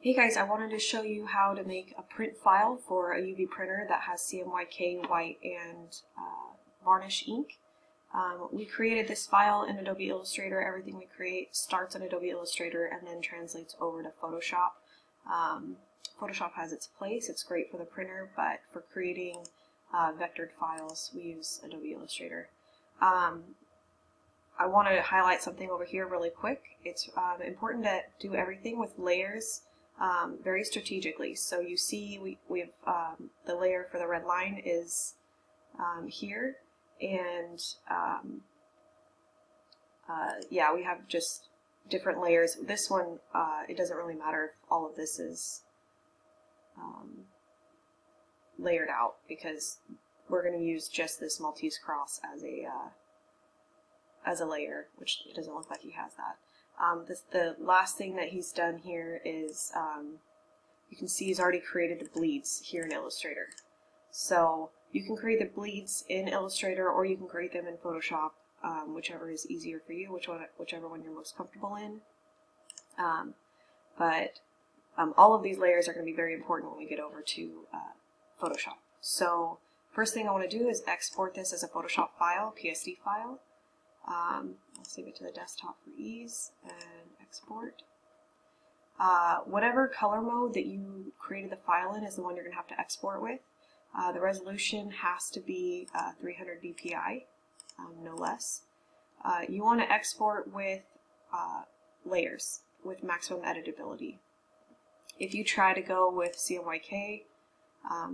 Hey guys, I wanted to show you how to make a print file for a UV printer that has CMYK, white, and varnish ink. We created this file in Adobe Illustrator. Everything we create starts in Adobe Illustrator and then translates over to Photoshop. Photoshop has its place. It's great for the printer, but for creating vectored files, we use Adobe Illustrator. I want to highlight something over here really quick. It's important to do everything with layers very strategically. So you see we have the layer for the red line is here, and yeah, we have just different layers. This one, it doesn't really matter if all of this is layered out, because we're going to use just this Maltese cross as a layer, which it doesn't look like he has that. The last thing that he's done here is you can see he's already created the bleeds here in Illustrator. So you can create the bleeds in Illustrator, or you can create them in Photoshop, whichever is easier for you, whichever one you're most comfortable in. But all of these layers are going to be very important when we get over to Photoshop. So first thing I want to do is export this as a Photoshop file, PSD file. I'll save it to the desktop for ease and export. Whatever color mode that you created the file in is the one you're going to have to export with. The resolution has to be 300 dpi, no less. You want to export with layers with maximum editability. If you try to go with CMYK,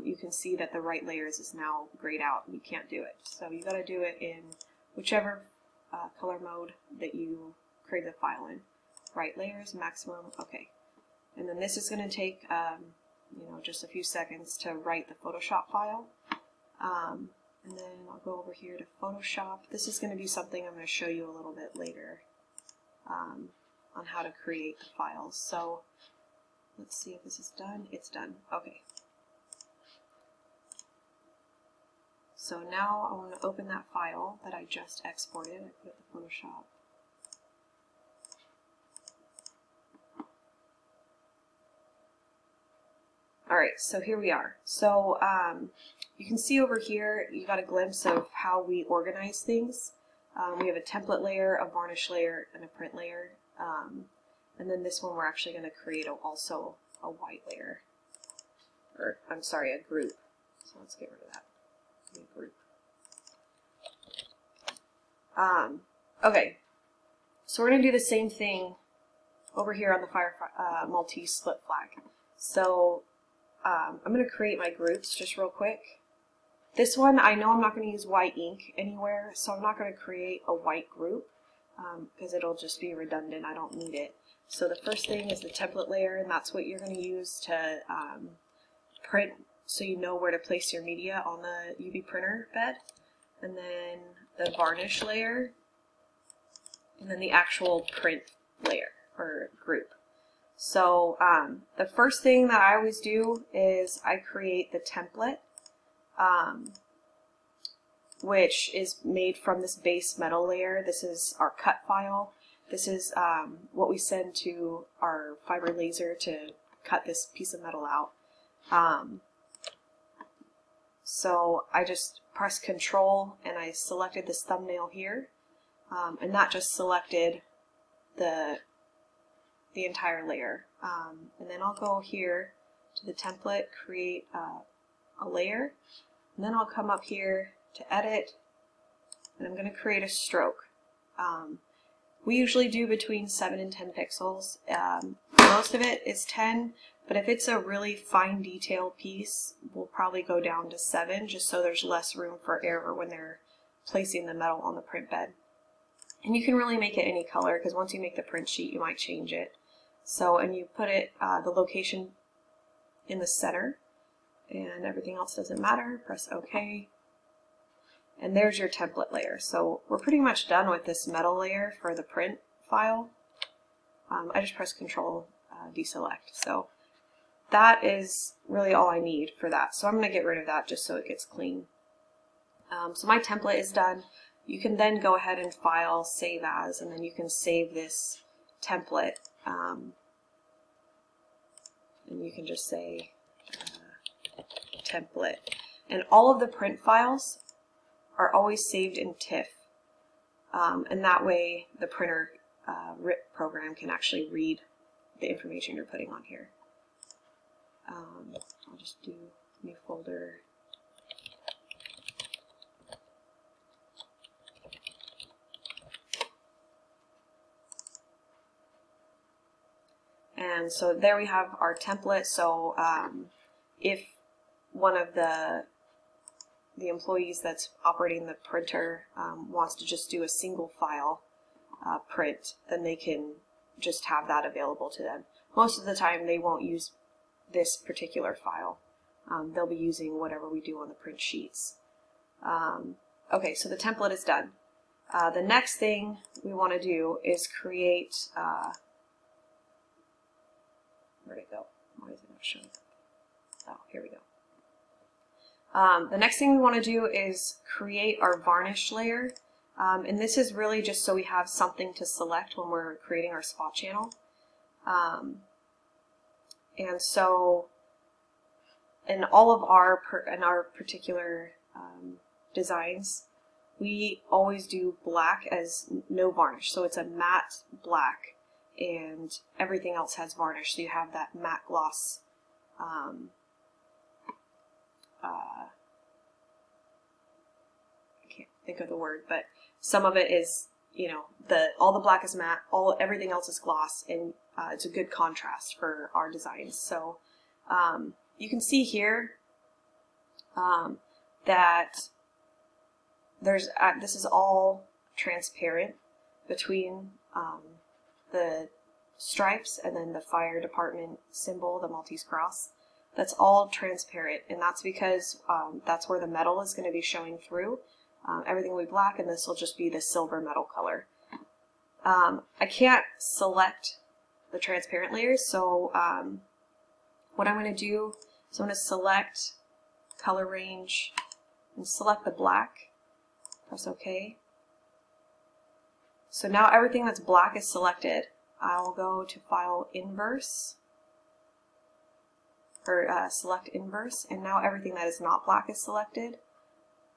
you can see that the right layers is now grayed out and you can't do it. So you got to do it in whichever color mode that you created the file in. Right layers, maximum, okay. And then this is going to take just a few seconds to write the Photoshop file. And then I'll go over here to Photoshop. This is going to be something I'm going to show you a little bit later on how to create the files. So let's see if this is done. It's done. Okay. So now I want to open that file that I just exported. I put it in Photoshop. Alright, so here we are. So you can see over here, you got a glimpse of how we organize things. We have a template layer, a varnish layer, and a print layer. And then this one we're actually going to create also a white layer. Or, I'm sorry, a group. So let's get rid of that. Group. Okay, so we're going to do the same thing over here on the Maltese split flag. So I'm going to create my groups just real quick. This one, I know I'm not going to use white ink anywhere, so I'm not going to create a white group because it'll just be redundant. I don't need it. So the first thing is the template layer, and that's what you're going to use to print, so you know where to place your media on the UV printer bed. And then the varnish layer, and then the actual print layer or group. So the first thing that I always do is I create the template, which is made from this base metal layer. This is our cut file. This is what we send to our fiber laser to cut this piece of metal out. So I just press Control and I selected this thumbnail here, and that just selected the entire layer. And then I'll go here to the template, create a layer, and then I'll come up here to edit, and I'm going to create a stroke. We usually do between 7 and 10 pixels. Most of it is 10, but if it's a really fine detail piece, we'll probably go down to 7, just so there's less room for error when they're placing the metal on the print bed. And you can really make it any color, because once you make the print sheet, you might change it. So, and you put it, the location in the center, and everything else doesn't matter. Press OK. And there's your template layer. So we're pretty much done with this metal layer for the print file. I just press Control deselect. So that is really all I need for that. So I'm going to get rid of that just so it gets clean. So my template is done. You can then go ahead and file, save as, and then you can save this template you can just say template. And all of the print files are always saved in TIFF. And that way the printer RIP program can actually read the information you're putting on here. I'll just do new folder. And so there we have our template. So if one of the employees that's operating the printer wants to just do a single file print, then they can just have that available to them. Most of the time they won't use this particular file. They'll be using whatever we do on the print sheets. Okay, so the template is done. The next thing we want to do is create, where'd it go? Why is it not showing up? Oh, here we go. The next thing we want to do is create our varnish layer. And this is really just so we have something to select when we're creating our spot channel. And so in all of our particular designs, we always do black as no varnish. So it's a matte black and everything else has varnish. So you have that matte gloss I can't think of the word, but some of it is, you know, all the black is matte, everything else is gloss, and it's a good contrast for our designs. So you can see here that this is all transparent between the stripes and then the fire department symbol, the Maltese cross. That's all transparent, and that's because that's where the metal is going to be showing through. Everything will be black, and this will just be the silver metal color. I can't select the transparent layers, so what I'm going to do is I'm going to select color range and select the black. Press OK. So now everything that's black is selected. I'll go to File, Inverse, or select Inverse, and now everything that is not black is selected.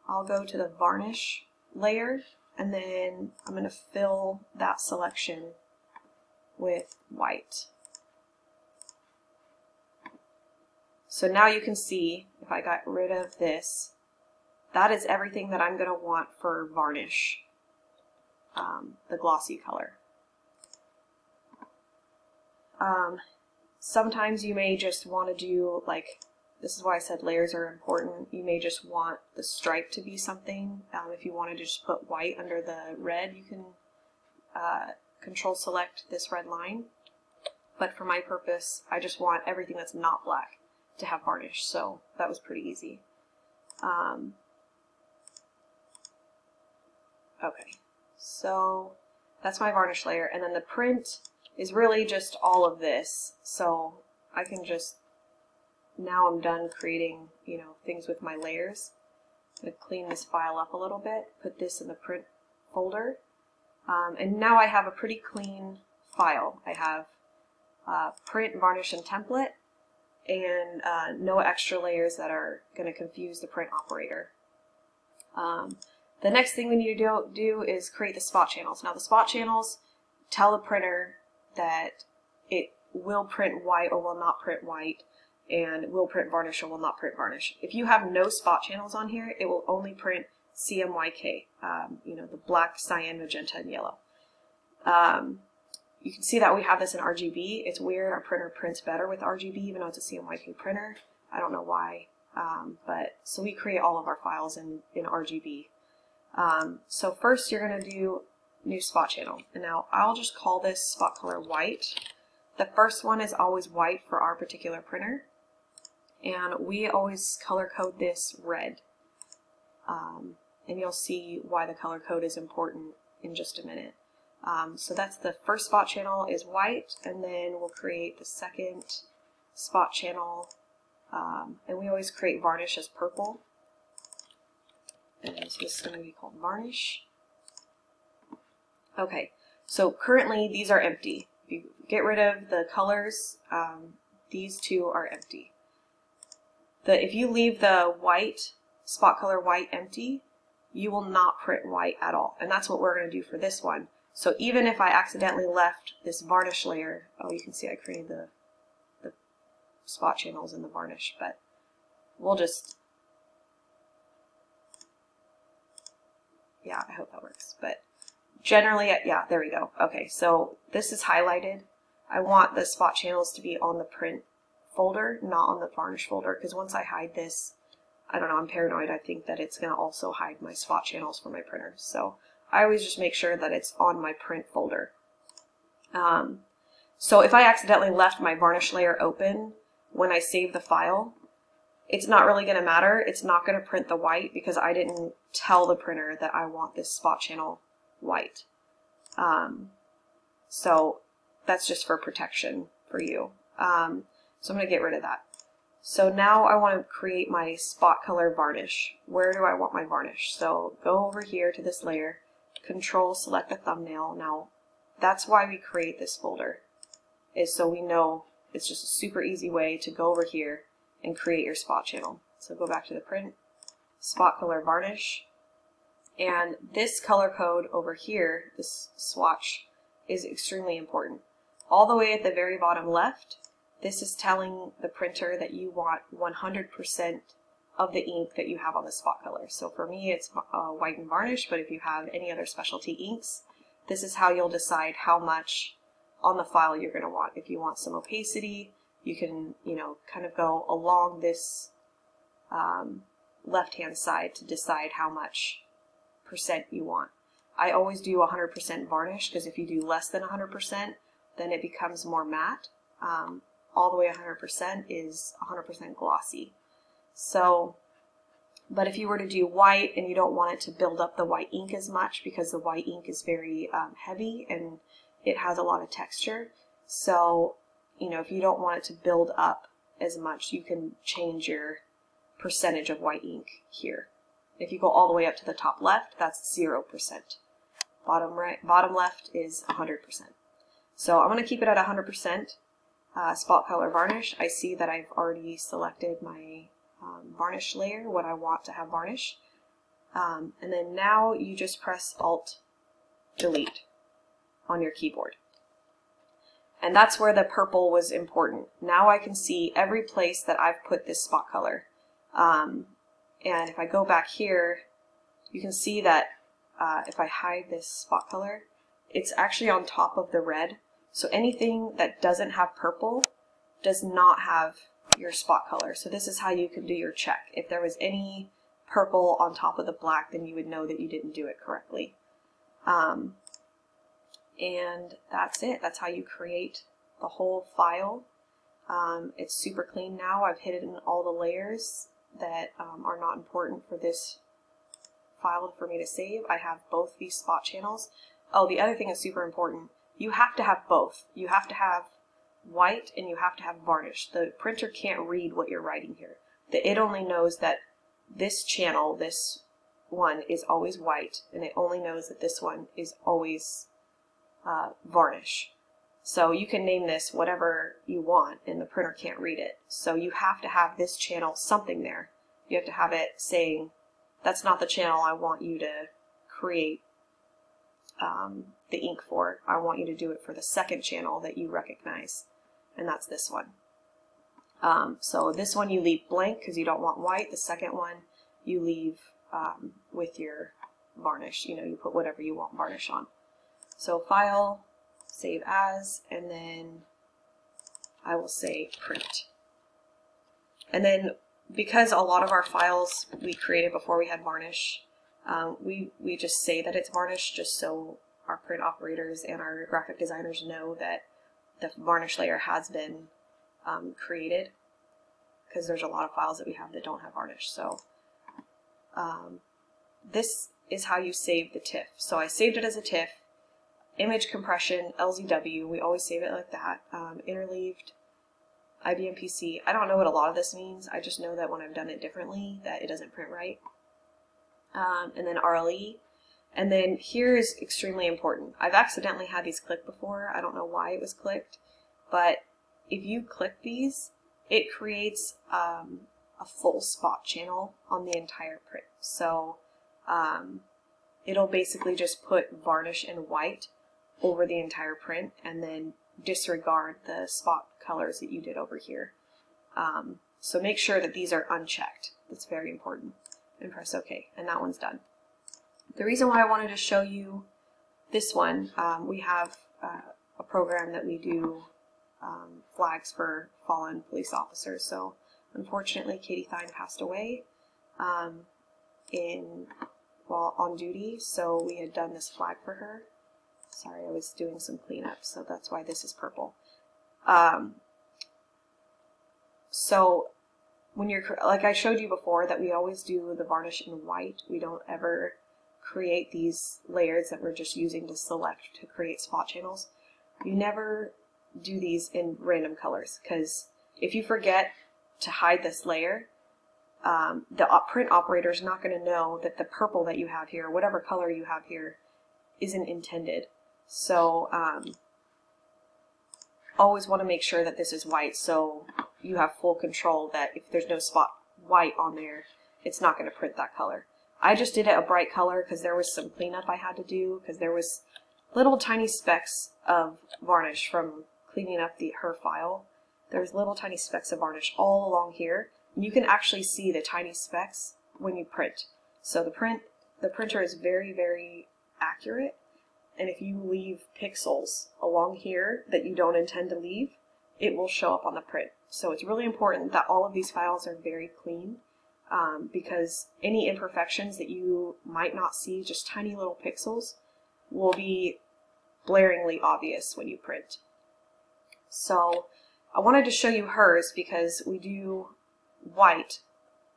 I'll go to the varnish layer, and then I'm going to fill that selection with white. So now you can see, if I got rid of this, that is everything that I'm going to want for varnish, the glossy color. Sometimes you may just want to do, like, this is why I said layers are important. You may just want the stripe to be something. If you wanted to just put white under the red, you can control select this red line. But for my purpose, I just want everything that's not black to have varnish, so that was pretty easy. Okay, so that's my varnish layer, and then the print is really just all of this. So I can just, now I'm done creating, you know, things with my layers. I'm going to clean this file up a little bit, put this in the print folder, and now I have a pretty clean file. I have print, varnish, and template, and no extra layers that are going to confuse the print operator. The next thing we need to do is create the spot channels. Now the spot channels tell the printer that it will print white or will not print white, and will print varnish or will not print varnish. If you have no spot channels on here, it will only print CMYK, you know, the black, cyan, magenta, and yellow. You can see that we have this in RGB. It's weird, our printer prints better with RGB, even though it's a CMYK printer. I don't know why, but so we create all of our files in RGB. So first you're going to do new spot channel, and now I'll just call this spot color white. The first one is always white for our particular printer, and we always color code this red, and you'll see why the color code is important in just a minute. So that's the first spot channel is white, and then we'll create the second spot channel, and we always create varnish as purple, and so this is going to be called varnish. Okay, so currently these are empty. If you get rid of the colors, These two are empty. If you leave the white, spot color white empty, you will not print white at all. And that's what we're going to do for this one. So even if I accidentally left this varnish layer, oh, you can see I created the spot channels in the varnish, but we'll just, yeah, I hope that works. But generally, yeah, there we go. Okay, so this is highlighted. I want the spot channels to be on the print folder, not on the varnish folder, because once I hide this, I don't know, I'm paranoid. I think that it's going to also hide my spot channels for my printer. So I always just make sure that it's on my print folder. So if I accidentally left my varnish layer open when I save the file, it's not really going to matter. It's not going to print the white because I didn't tell the printer that I want this spot channel white. So that's just for protection for you. So I'm going to get rid of that. So now I want to create my spot color varnish. Where do I want my varnish? So go over here to this layer, Control, select the thumbnail. Now that's why we create this folder, is so we know it's just a super easy way to go over here and create your spot channel. So go back to the print, spot color varnish, and this color code over here, this swatch, is extremely important. All the way at the very bottom left, this is telling the printer that you want 100% of the ink that you have on the spot color. So for me, it's white and varnish, but if you have any other specialty inks, this is how you'll decide how much on the file you're going to want. If you want some opacity, you can, kind of go along this left-hand side to decide how much percent you want. I always do 100% varnish, because if you do less than 100%, then it becomes more matte. All the way 100% is 100% glossy. So, but if you were to do white and you don't want it to build up the white ink as much, because the white ink is very heavy and it has a lot of texture, so if you don't want it to build up as much, you can change your percentage of white ink here. If you go all the way up to the top left, that's 0%. Bottom left is 100%. So I'm going to keep it at 100%. Spot color varnish. I see that I've already selected my varnish layer, what I want to have varnish. And then now you just press Alt Delete on your keyboard. And that's where the purple was important. Now I can see every place that I've put this spot color. And if I go back here, you can see that if I hide this spot color, it's actually on top of the red. So anything that doesn't have purple does not have your spot color. So this is how you can do your check. If there was any purple on top of the black, then you would know that you didn't do it correctly. And that's it. That's how you create the whole file. It's super clean now. I've hidden all the layers that are not important for this file for me to save. I have both these spot channels. Oh, the other thing is super important. You have to have both. You have to have white and you have to have varnish. The printer can't read what you're writing here. It only knows that this channel, this one, is always white, and it only knows that this one is always varnish. So you can name this whatever you want and the printer can't read it. So you have to have this channel something there. You have to have it saying, that's not the channel I want you to create the ink for. I want you to do it for the second channel that you recognize, and that's this one. So this one you leave blank because you don't want white. The second one you leave with your varnish. You put whatever you want varnish on. So File, Save As, and then I will say Print. And then because a lot of our files we created before we had varnish, we just say that it's varnish just so our print operators and our graphic designers know that the varnish layer has been created, because there's a lot of files that we have that don't have varnish. So this is how you save the TIFF. So I saved it as a TIFF, image compression, LZW, we always save it like that, interleaved, IBM PC. I don't know what a lot of this means, I just know that when I've done it differently that it doesn't print right. And then RLE. And then here is extremely important. I've accidentally had these clicked before. I don't know why it was clicked, but if you click these, it creates a full spot channel on the entire print. So it'll basically just put varnish and white over the entire print and then disregard the spot colors that you did over here. So make sure that these are unchecked. That's very important. And press OK, and that one's done. The reason why I wanted to show you this one, we have a program that we do flags for fallen police officers. So unfortunately, Katie Thine passed away while on duty, so we had done this flag for her. Sorry, I was doing some cleanup, so that's why this is purple. So when you're, like I showed you before, that we always do the varnish in white. We don't ever create these layers that we're just using to select to create spot channels. You never do these in random colors, because if you forget to hide this layer, the print operator is not going to know that the purple that you have here, whatever color you have here, isn't intended. So always want to make sure that this is white, so you have full control that if there's no spot white on there, it's not going to print that color. I just did it a bright color because there was some cleanup I had to do, because there was little tiny specks of varnish from cleaning up her file. There's little tiny specks of varnish all along here. And you can actually see the tiny specks when you print. So the printer is very, very accurate. And if you leave pixels along here that you don't intend to leave, it will show up on the print. So it's really important that all of these files are very clean, because any imperfections that you might not see, just tiny little pixels, will be blaringly obvious when you print. So I wanted to show you hers because we do white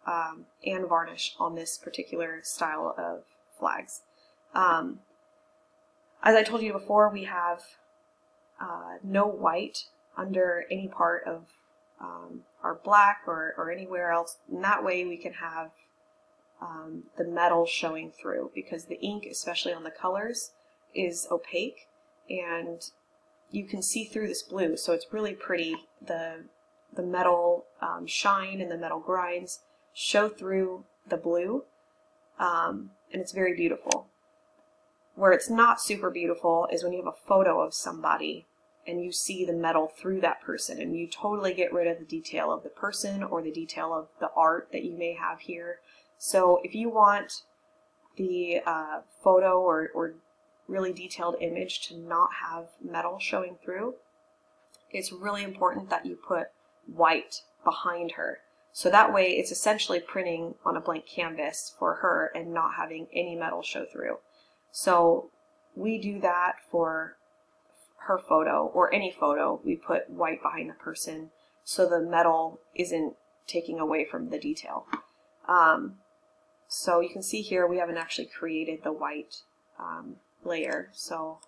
and varnish on this particular style of flags. As I told you before, we have no white under any part of our black or anywhere else, and that way we can have the metal showing through, because the ink, especially on the colors, is opaque and you can see through this blue, so it's really pretty. The metal shine and the metal grinds show through the blue, and it's very beautiful. Where it's not super beautiful is when you have a photo of somebody and you see the metal through that person, and you totally get rid of the detail of the person or the detail of the art that you may have here. So if you want the photo or really detailed image to not have metal showing through, it's really important that you put white behind her. So that way it's essentially printing on a blank canvas for her and not having any metal show through. So we do that for her photo, or any photo. We put white behind the person so the metal isn't taking away from the detail. So you can see here we haven't actually created the white layer, so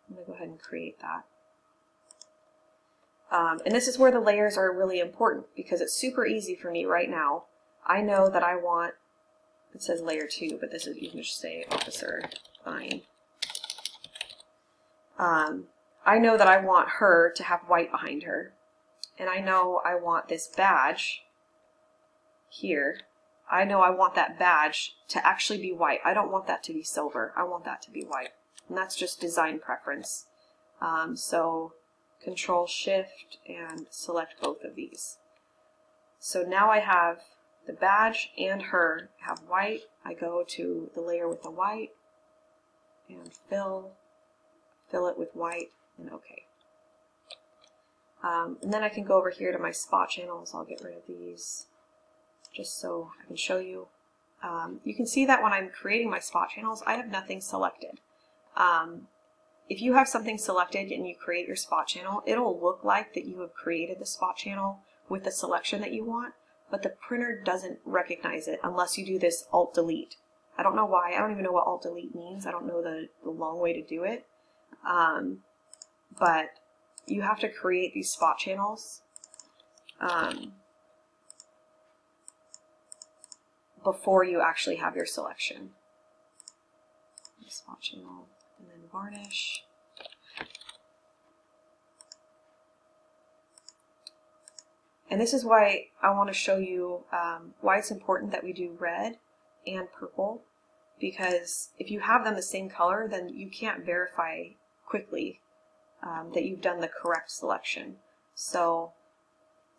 I'm going to go ahead and create that. And this is where the layers are really important, because it's super easy for me right now. I know that I want, it says layer 2, but this is, you can just say Officer Thine. I know that I want her to have white behind her, and I know I want this badge here. I know I want that badge to actually be white. I don't want that to be silver. I want that to be white. And that's just design preference. So Control Shift and select both of these. So now I have the badge and her have white. I go to the layer with the white and fill it with white, and OK. And then I can go over here to my spot channels. I'll get rid of these just so I can show you. You can see that when I'm creating my spot channels, I have nothing selected. If you have something selected and you create your spot channel, it'll look like that you have created the spot channel with the selection that you want, but the printer doesn't recognize it unless you do this Alt-Delete. I don't know why. I don't even know what Alt-Delete means. I don't know the long way to do it. But you have to create these spot channels before you actually have your selection. Spot channel and then varnish. And this is why I want to show you why it's important that we do red and purple, because if you have them the same color, then you can't verify quickly that you've done the correct selection. So,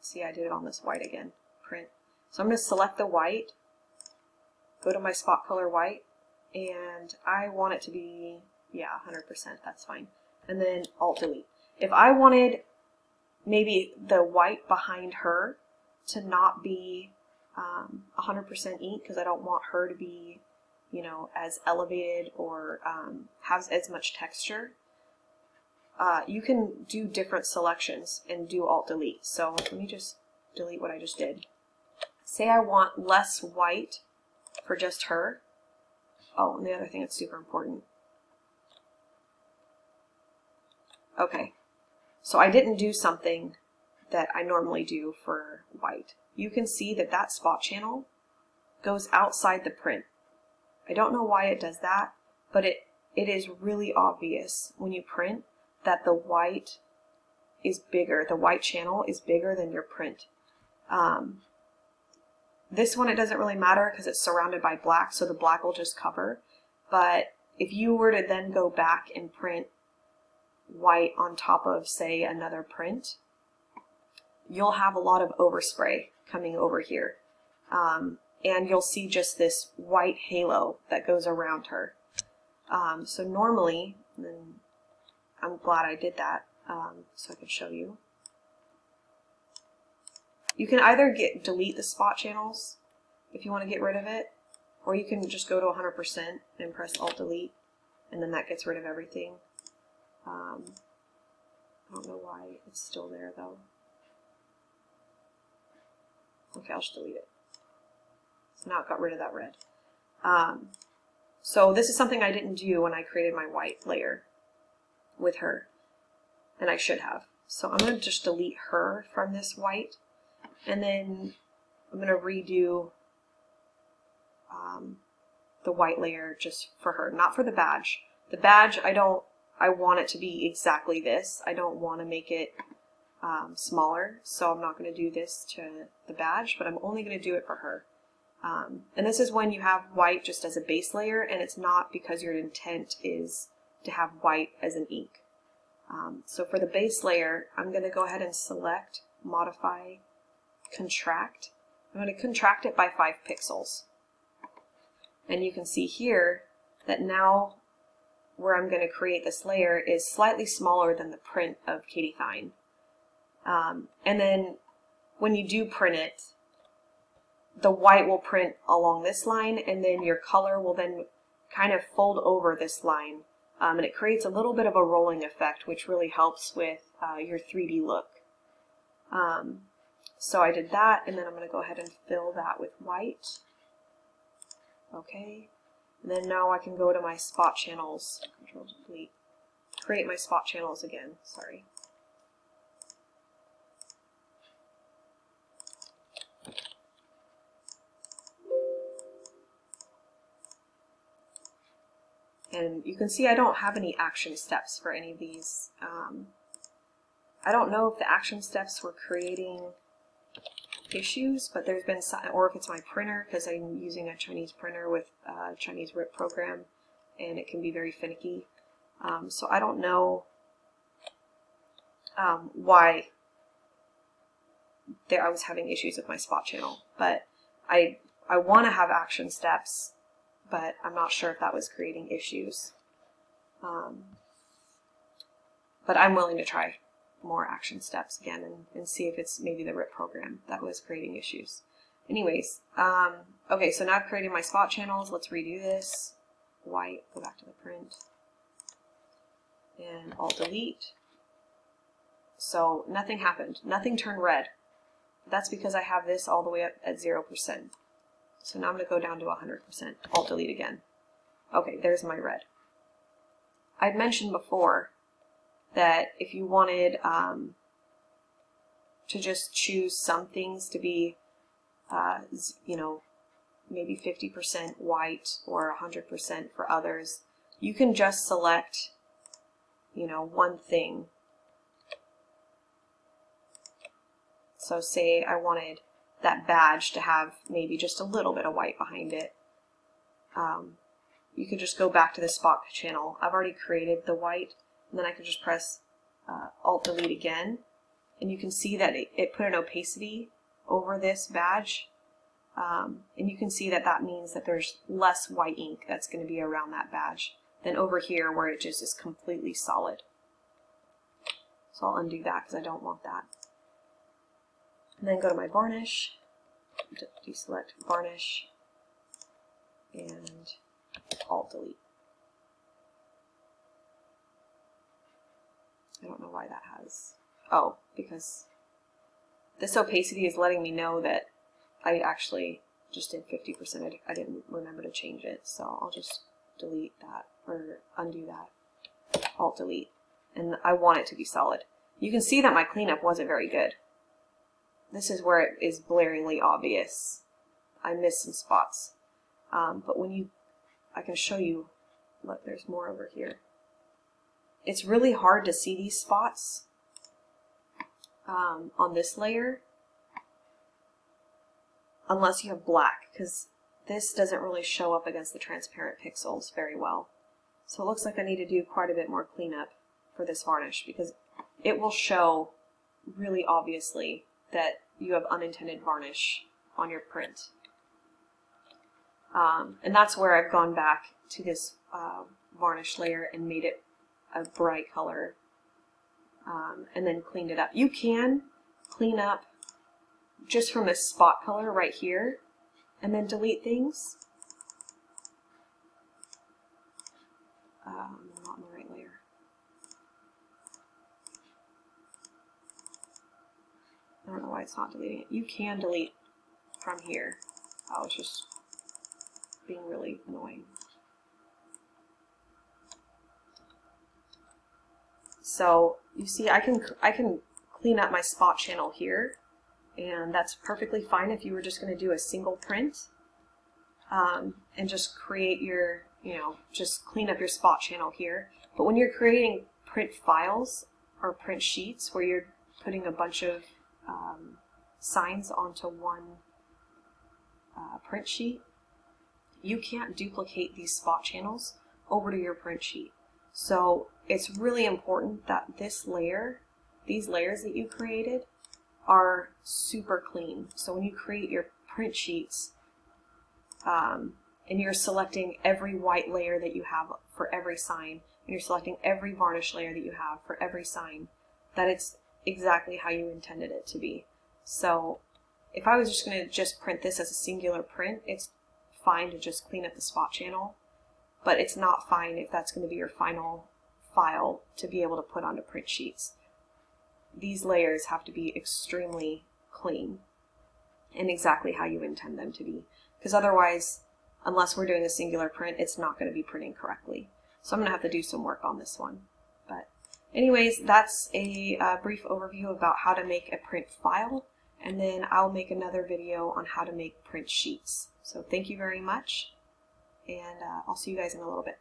see, I did it on this white again, print. So I'm going to select the white, go to my spot color white, and I want it to be, yeah, 100%, that's fine. And then Alt Delete. If I wanted maybe the white behind her to not be 100% ink, because I don't want her to be, you know, as elevated or have as much texture, you can do different selections and do Alt Delete. So let me just delete what I just did. Say I want less white for just her. Oh, and the other thing that's super important. Okay, so I didn't do something that I normally do for white. You can see that that spot channel goes outside the print. I don't know why it does that, but it is really obvious when you print that the white is bigger. The white channel is bigger than your print. This one, it doesn't really matter because it's surrounded by black, so the black will just cover. But if you were to then go back and print white on top of, say, another print, you'll have a lot of overspray coming over here. And you'll see just this white halo that goes around her. So normally, and I'm glad I did that so I can show you. You can either delete the spot channels if you want to get rid of it, or you can just go to 100% and press Alt Delete, and then that gets rid of everything. I don't know why it's still there though. Okay, I'll just delete it. So now it got rid of that red. So this is something I didn't do when I created my white layer with her, and I should have. So I'm going to just delete her from this white, and then I'm going to redo the white layer just for her, not for the badge. The badge, I want it to be exactly this. I don't want to make it smaller, so I'm not going to do this to the badge, but I'm only going to do it for her. And this is when you have white just as a base layer, and it's not because your intent is to have white as an ink. So for the base layer, I'm going to go ahead and select, modify, contract. I'm going to contract it by 5 pixels. And you can see here that now where I'm going to create this layer is slightly smaller than the print of Katie Thine. And then when you do print it, the white will print along this line, and then your color will then kind of fold over this line. And it creates a little bit of a rolling effect, which really helps with your 3D look. So I did that, and then I'm going to go ahead and fill that with white. Okay, and then now I can go to my spot channels, Control Delete, create my spot channels again, sorry. And you can see I don't have any action steps for any of these. I don't know if the action steps were creating issues, but there's been some, or if it's my printer, because I'm using a Chinese printer with a Chinese RIP program, and it can be very finicky. So I don't know why I was having issues with my spot channel, but I want to have action steps, but I'm not sure if that was creating issues. But I'm willing to try more action steps again and see if it's maybe the RIP program that was creating issues. Anyways, okay, so now I've created my spot channels. Let's redo this. White, go back to the print, and Alt Delete. So nothing happened. Nothing turned red. That's because I have this all the way up at 0%. So now I'm going to go down to 100%. Alt Delete again. Okay, there's my red. I'd mentioned before that if you wanted to just choose some things to be, you know, maybe 50% white or 100% for others, you can just select, you know, one thing. So say I wanted that badge to have maybe just a little bit of white behind it. You could just go back to the spot channel. I've already created the white, and then I can just press Alt-Delete again, and you can see that it put an opacity over this badge, and you can see that that means that there's less white ink that's going to be around that badge than over here where it just is completely solid. So I'll undo that because I don't want that. And then go to my varnish, deselect varnish, and Alt-Delete. I don't know why that has, oh, because this opacity is letting me know that I actually just did 50%. I didn't remember to change it, so I'll just delete that, or undo that, Alt-Delete. And I want it to be solid. You can see that my cleanup wasn't very good. This is where it is blaringly obvious. I missed some spots. But when I can show you, look, there's more over here. It's really hard to see these spots on this layer unless you have black, because this doesn't really show up against the transparent pixels very well. So it looks like I need to do quite a bit more cleanup for this varnish, because it will show really obviously that you have unintended varnish on your print. And that's where I've gone back to this varnish layer and made it a bright color, and then cleaned it up. You can clean up just from this spot color right here and then delete things. I'm not in the right layer. I don't know why it's not deleting it. You can delete from here. I was just being really annoying. So you see, I can clean up my spot channel here, and that's perfectly fine if you were just going to do a single print, and just create your, just clean up your spot channel here. But when you're creating print files or print sheets where you're putting a bunch of signs onto one print sheet, you can't duplicate these spot channels over to your print sheet. So it's really important that this layer, these layers that you created, are super clean. So when you create your print sheets, and you're selecting every white layer that you have for every sign, and you're selecting every varnish layer that you have for every sign, that it's exactly how you intended it to be. So if I was just going to print this as a singular print, it's fine to just clean up the spot channel, but it's not fine if that's going to be your final file to be able to put onto print sheets. These layers have to be extremely clean and exactly how you intend them to be, because otherwise, unless we're doing a singular print, it's not going to be printing correctly. So I'm going to have to do some work on this one. But anyways, that's a brief overview about how to make a print file, and then I'll make another video on how to make print sheets. So thank you very much, and I'll see you guys in a little bit.